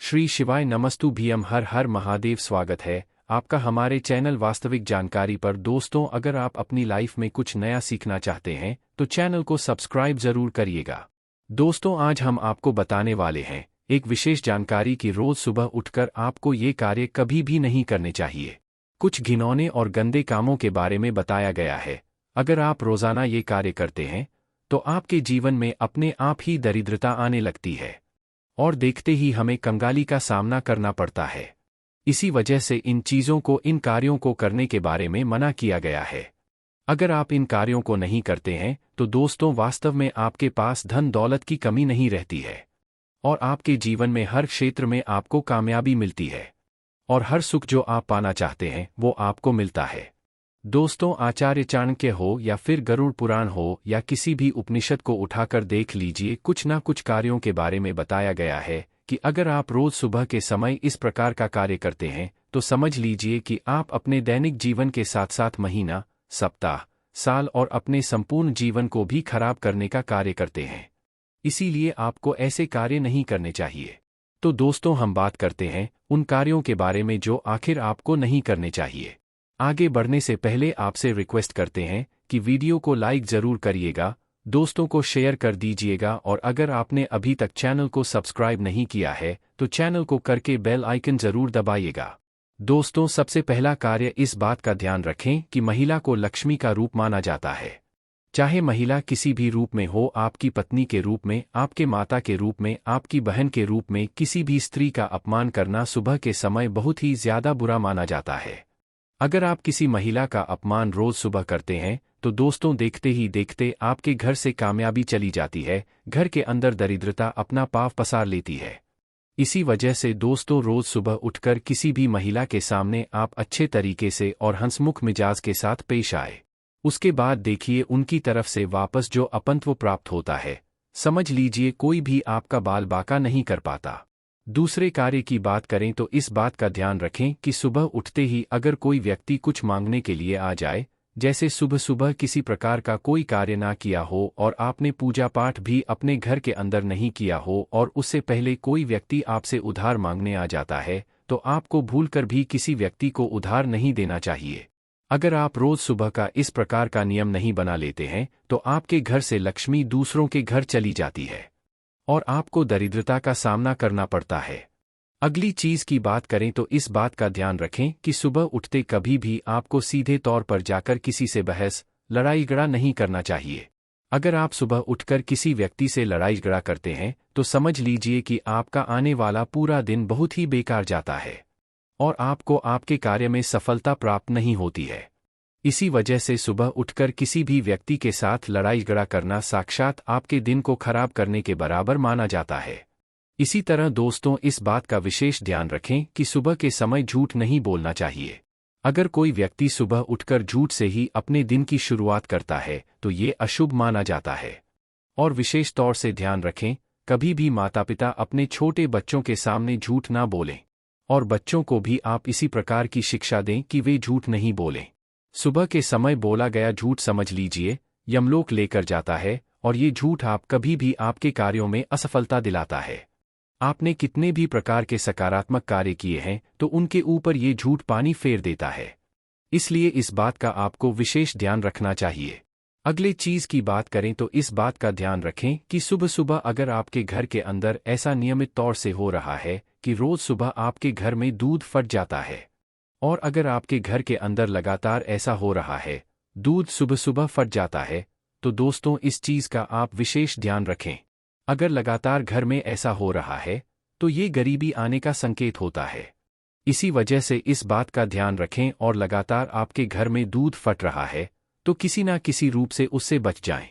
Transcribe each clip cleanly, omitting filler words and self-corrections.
श्री शिवाय नमस्तु भीम हर हर महादेव। स्वागत है आपका हमारे चैनल वास्तविक जानकारी पर। दोस्तों, अगर आप अपनी लाइफ में कुछ नया सीखना चाहते हैं तो चैनल को सब्सक्राइब जरूर करिएगा। दोस्तों, आज हम आपको बताने वाले हैं एक विशेष जानकारी कि रोज सुबह उठकर आपको ये कार्य कभी भी नहीं करने चाहिए। कुछ घिनौने और गंदे कामों के बारे में बताया गया है। अगर आप रोजाना ये कार्य करते हैं तो आपके जीवन में अपने आप ही दरिद्रता आने लगती है और देखते ही हमें कंगाली का सामना करना पड़ता है। इसी वजह से इन कार्यों को करने के बारे में मना किया गया है। अगर आप इन कार्यों को नहीं करते हैं तो दोस्तों, वास्तव में आपके पास धन दौलत की कमी नहीं रहती है और आपके जीवन में हर क्षेत्र में आपको कामयाबी मिलती है और हर सुख जो आप पाना चाहते हैं वो आपको मिलता है। दोस्तों, आचार्य चाणक्य हो या फिर गरुड़ पुराण हो या किसी भी उपनिषद को उठाकर देख लीजिए, कुछ ना कुछ कार्यों के बारे में बताया गया है कि अगर आप रोज सुबह के समय इस प्रकार का कार्य करते हैं तो समझ लीजिए कि आप अपने दैनिक जीवन के साथ साथ महीना, सप्ताह, साल और अपने संपूर्ण जीवन को भी खराब करने का कार्य करते हैं। इसीलिए आपको ऐसे कार्य नहीं करने चाहिए। तो दोस्तों, हम बात करते हैं उन कार्यों के बारे में जो आखिर आपको नहीं करने चाहिए। आगे बढ़ने से पहले आपसे रिक्वेस्ट करते हैं कि वीडियो को लाइक जरूर करिएगा, दोस्तों को शेयर कर दीजिएगा और अगर आपने अभी तक चैनल को सब्सक्राइब नहीं किया है तो चैनल को करके बेल आइकन जरूर दबाइएगा। दोस्तों, सबसे पहला कार्य, इस बात का ध्यान रखें कि महिला को लक्ष्मी का रूप माना जाता है। चाहे महिला किसी भी रूप में हो, आपकी पत्नी के रूप में, आपके माता के रूप में, आपकी बहन के रूप में, किसी भी स्त्री का अपमान करना सुबह के समय बहुत ही ज्यादा बुरा माना जाता है। अगर आप किसी महिला का अपमान रोज सुबह करते हैं तो दोस्तों, देखते ही देखते आपके घर से कामयाबी चली जाती है, घर के अंदर दरिद्रता अपना पांव पसार लेती है। इसी वजह से दोस्तों, रोज सुबह उठकर किसी भी महिला के सामने आप अच्छे तरीके से और हंसमुख मिजाज के साथ पेश आए। उसके बाद देखिए उनकी तरफ से वापस जो अपंत्व प्राप्त होता है, समझ लीजिए कोई भी आपका बाल बाका नहीं कर पाता। दूसरे कार्य की बात करें तो इस बात का ध्यान रखें कि सुबह उठते ही अगर कोई व्यक्ति कुछ मांगने के लिए आ जाए, जैसे सुबह सुबह किसी प्रकार का कोई कार्य ना किया हो और आपने पूजा पाठ भी अपने घर के अंदर नहीं किया हो और उससे पहले कोई व्यक्ति आपसे उधार मांगने आ जाता है, तो आपको भूलकर भी किसी व्यक्ति को उधार नहीं देना चाहिए। अगर आप रोज सुबह का इस प्रकार का नियम नहीं बना लेते हैं तो आपके घर से लक्ष्मी दूसरों के घर चली जाती है और आपको दरिद्रता का सामना करना पड़ता है। अगली चीज की बात करें तो इस बात का ध्यान रखें कि सुबह उठते कभी भी आपको सीधे तौर पर जाकर किसी से बहस, लड़ाई झगड़ा नहीं करना चाहिए। अगर आप सुबह उठकर किसी व्यक्ति से लड़ाई झगड़ा करते हैं तो समझ लीजिए कि आपका आने वाला पूरा दिन बहुत ही बेकार जाता है और आपको आपके कार्य में सफलता प्राप्त नहीं होती है। इसी वजह से सुबह उठकर किसी भी व्यक्ति के साथ लड़ाई झगड़ा करना साक्षात आपके दिन को खराब करने के बराबर माना जाता है। इसी तरह दोस्तों, इस बात का विशेष ध्यान रखें कि सुबह के समय झूठ नहीं बोलना चाहिए। अगर कोई व्यक्ति सुबह उठकर झूठ से ही अपने दिन की शुरुआत करता है तो ये अशुभ माना जाता है। और विशेष तौर से ध्यान रखें, कभी भी माता पिता अपने छोटे बच्चों के सामने झूठ ना बोलें और बच्चों को भी आप इसी प्रकार की शिक्षा दें कि वे झूठ नहीं बोलें। सुबह के समय बोला गया झूठ समझ लीजिए यमलोक लेकर जाता है और ये झूठ आप कभी भी आपके कार्यों में असफलता दिलाता है। आपने कितने भी प्रकार के सकारात्मक कार्य किए हैं तो उनके ऊपर ये झूठ पानी फेर देता है। इसलिए इस बात का आपको विशेष ध्यान रखना चाहिए। अगले चीज की बात करें तो इस बात का ध्यान रखें कि सुबह सुबह अगर आपके घर के अंदर ऐसा नियमित तौर से हो रहा है कि रोज सुबह आपके घर में दूध फट जाता है और अगर आपके घर के अंदर लगातार ऐसा हो रहा है, दूध सुबह सुबह फट जाता है, तो दोस्तों इस चीज का आप विशेष ध्यान रखें। अगर लगातार घर में ऐसा हो रहा है तो ये गरीबी आने का संकेत होता है। इसी वजह से इस बात का ध्यान रखें और लगातार आपके घर में दूध फट रहा है तो किसी ना किसी रूप से उससे बच जाएं।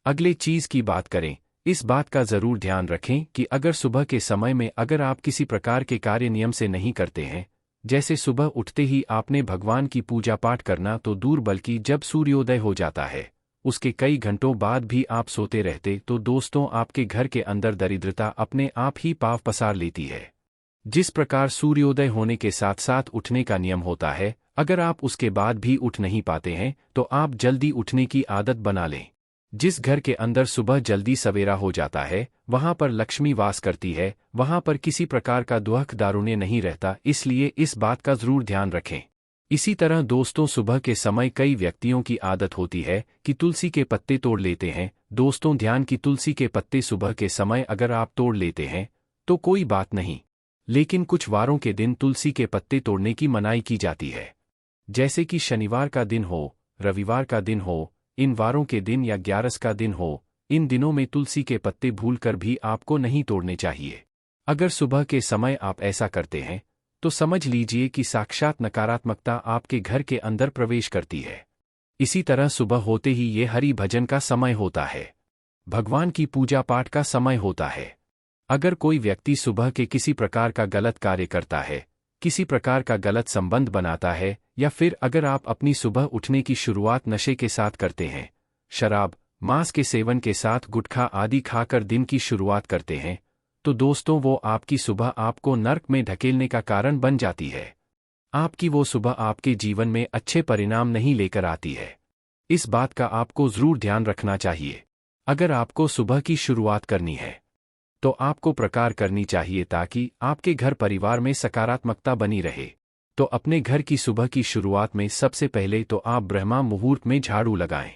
अगले चीज की बात करें, इस बात का जरूर ध्यान रखें कि अगर सुबह के समय में अगर आप किसी प्रकार के कार्य नियम से नहीं करते हैं, जैसे सुबह उठते ही आपने भगवान की पूजा पाठ करना तो दूर, बल्कि जब सूर्योदय हो जाता है उसके कई घंटों बाद भी आप सोते रहते, तो दोस्तों आपके घर के अंदर दरिद्रता अपने आप ही पांव पसार लेती है। जिस प्रकार सूर्योदय होने के साथ साथ उठने का नियम होता है, अगर आप उसके बाद भी उठ नहीं पाते हैं तो आप जल्दी उठने की आदत बना लें। जिस घर के अंदर सुबह जल्दी सवेरा हो जाता है वहां पर लक्ष्मी वास करती है, वहां पर किसी प्रकार का दुख दारुण्य नहीं रहता, इसलिए इस बात का जरूर ध्यान रखें। इसी तरह दोस्तों, सुबह के समय कई व्यक्तियों की आदत होती है कि तुलसी के पत्ते तोड़ लेते हैं। दोस्तों ध्यान की तुलसी के पत्ते सुबह के समय अगर आप तोड़ लेते हैं तो कोई बात नहीं, लेकिन कुछ वारों के दिन तुलसी के पत्ते तोड़ने की मनाही की जाती है। जैसे कि शनिवार का दिन हो, रविवार का दिन हो, इन वारों के दिन या ग्यारस का दिन हो, इन दिनों में तुलसी के पत्ते भूलकर भी आपको नहीं तोड़ने चाहिए। अगर सुबह के समय आप ऐसा करते हैं तो समझ लीजिए कि साक्षात नकारात्मकता आपके घर के अंदर प्रवेश करती है। इसी तरह सुबह होते ही ये हरि भजन का समय होता है, भगवान की पूजा पाठ का समय होता है। अगर कोई व्यक्ति सुबह के किसी प्रकार का गलत कार्य करता है, किसी प्रकार का गलत संबंध बनाता है, या फिर अगर आप अपनी सुबह उठने की शुरुआत नशे के साथ करते हैं, शराब, मांस के सेवन के साथ गुटखा आदि खाकर दिन की शुरुआत करते हैं, तो दोस्तों वो आपकी सुबह आपको नर्क में ढकेलने का कारण बन जाती है। आपकी वो सुबह आपके जीवन में अच्छे परिणाम नहीं लेकर आती है। इस बात का आपको जरूर ध्यान रखना चाहिए। अगर आपको सुबह की शुरुआत करनी है तो आपको प्रकार करनी चाहिए ताकि आपके घर परिवार में सकारात्मकता बनी रहे। तो अपने घर की सुबह की शुरुआत में सबसे पहले तो आप ब्रह्मा मुहूर्त में झाड़ू लगाएं।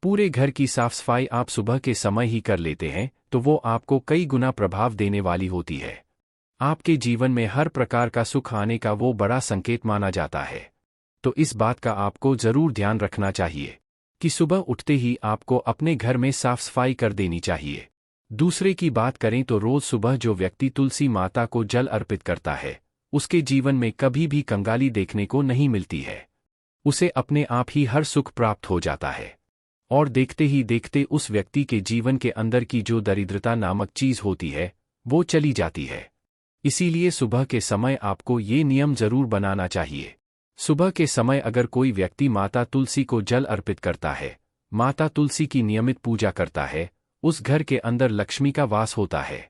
पूरे घर की साफ सफाई आप सुबह के समय ही कर लेते हैं तो वो आपको कई गुना प्रभाव देने वाली होती है। आपके जीवन में हर प्रकार का सुख आने का वो बड़ा संकेत माना जाता है। तो इस बात का आपको जरूर ध्यान रखना चाहिए कि सुबह उठते ही आपको अपने घर में साफ सफाई कर देनी चाहिए। दूसरे की बात करें तो रोज सुबह जो व्यक्ति तुलसी माता को जल अर्पित करता है उसके जीवन में कभी भी कंगाली देखने को नहीं मिलती है। उसे अपने आप ही हर सुख प्राप्त हो जाता है और देखते ही देखते उस व्यक्ति के जीवन के अंदर की जो दरिद्रता नामक चीज होती है वो चली जाती है। इसीलिए सुबह के समय आपको ये नियम जरूर बनाना चाहिए। सुबह के समय अगर कोई व्यक्ति माता तुलसी को जल अर्पित करता है, माता तुलसी की नियमित पूजा करता है, उस घर के अंदर लक्ष्मी का वास होता है।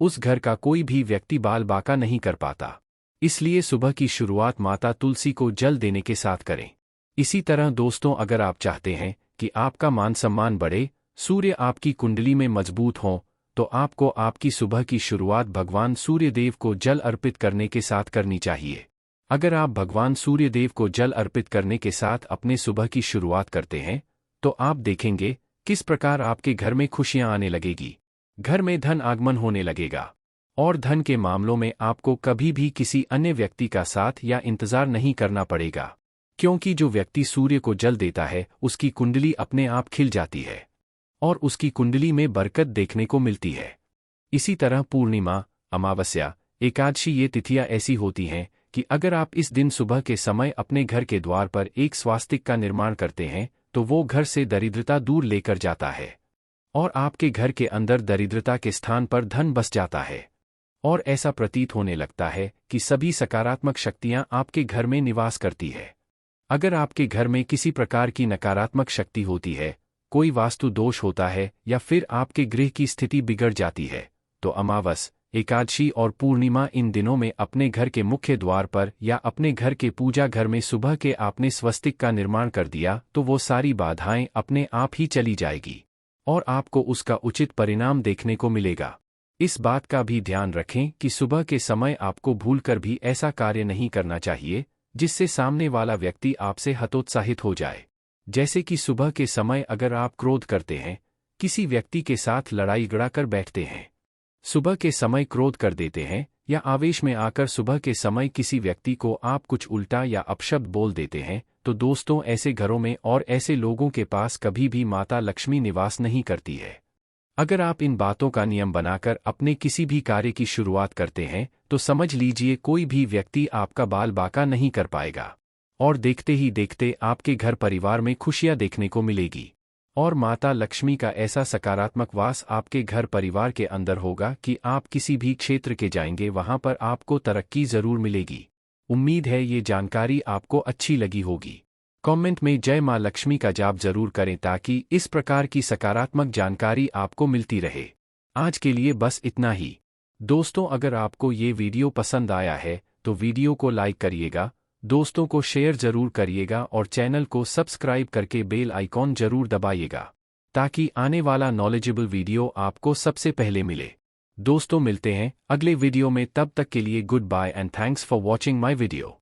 उस घर का कोई भी व्यक्ति बाल बाका नहीं कर पाता। इसलिए सुबह की शुरुआत माता तुलसी को जल देने के साथ करें। इसी तरह दोस्तों, अगर आप चाहते हैं कि आपका मान सम्मान बढ़े, सूर्य आपकी कुंडली में मजबूत हो, तो आपको आपकी सुबह की शुरुआत भगवान सूर्यदेव को जल अर्पित करने के साथ करनी चाहिए। अगर आप भगवान सूर्यदेव को जल अर्पित करने के साथ अपने सुबह की शुरुआत करते हैं तो आप देखेंगे किस प्रकार आपके घर में खुशियां आने लगेगी, घर में धन आगमन होने लगेगा और धन के मामलों में आपको कभी भी किसी अन्य व्यक्ति का साथ या इंतजार नहीं करना पड़ेगा, क्योंकि जो व्यक्ति सूर्य को जल देता है उसकी कुंडली अपने आप खिल जाती है और उसकी कुंडली में बरकत देखने को मिलती है। इसी तरह पूर्णिमा, अमावस्या, एकादशी ये तिथियां ऐसी होती हैं कि अगर आप इस दिन सुबह के समय अपने घर के द्वार पर एक स्वास्तिक का निर्माण करते हैं तो वो घर से दरिद्रता दूर लेकर जाता है और आपके घर के अंदर दरिद्रता के स्थान पर धन बस जाता है और ऐसा प्रतीत होने लगता है कि सभी सकारात्मक शक्तियां आपके घर में निवास करती है। अगर आपके घर में किसी प्रकार की नकारात्मक शक्ति होती है, कोई वास्तु दोष होता है या फिर आपके गृह की स्थिति बिगड़ जाती है, तो अमावस, एकादशी और पूर्णिमा इन दिनों में अपने घर के मुख्य द्वार पर या अपने घर के पूजा घर में सुबह के आपने स्वस्तिक का निर्माण कर दिया तो वो सारी बाधाएं अपने आप ही चली जाएगी और आपको उसका उचित परिणाम देखने को मिलेगा। इस बात का भी ध्यान रखें कि सुबह के समय आपको भूलकर भी ऐसा कार्य नहीं करना चाहिए जिससे सामने वाला व्यक्ति आपसे हतोत्साहित हो जाए। जैसे कि सुबह के समय अगर आप क्रोध करते हैं, किसी व्यक्ति के साथ लड़ाई झगड़ा कर बैठते हैं, सुबह के समय क्रोध कर देते हैं या आवेश में आकर सुबह के समय किसी व्यक्ति को आप कुछ उल्टा या अपशब्द बोल देते हैं, तो दोस्तों ऐसे घरों में और ऐसे लोगों के पास कभी भी माता लक्ष्मी निवास नहीं करती है। अगर आप इन बातों का नियम बनाकर अपने किसी भी कार्य की शुरुआत करते हैं तो समझ लीजिए कोई भी व्यक्ति आपका बाल बाका नहीं कर पाएगा और देखते ही देखते आपके घर परिवार में खुशियां देखने को मिलेगी और माता लक्ष्मी का ऐसा सकारात्मक वास आपके घर परिवार के अंदर होगा कि आप किसी भी क्षेत्र के जाएंगे वहां पर आपको तरक्की जरूर मिलेगी। उम्मीद है ये जानकारी आपको अच्छी लगी होगी। कमेंट में जय मां लक्ष्मी का जाप जरूर करें ताकि इस प्रकार की सकारात्मक जानकारी आपको मिलती रहे। आज के लिए बस इतना ही। दोस्तों, अगर आपको ये वीडियो पसंद आया है तो वीडियो को लाइक करिएगा, दोस्तों को शेयर जरूर करिएगा और चैनल को सब्सक्राइब करके बेल आइकॉन जरूर दबाइएगा। ताकि आने वाला नॉलेजेबल वीडियो आपको सबसे पहले मिले। दोस्तों मिलते हैं अगले वीडियो में, तब तक के लिए good bye and thanks for watching my video.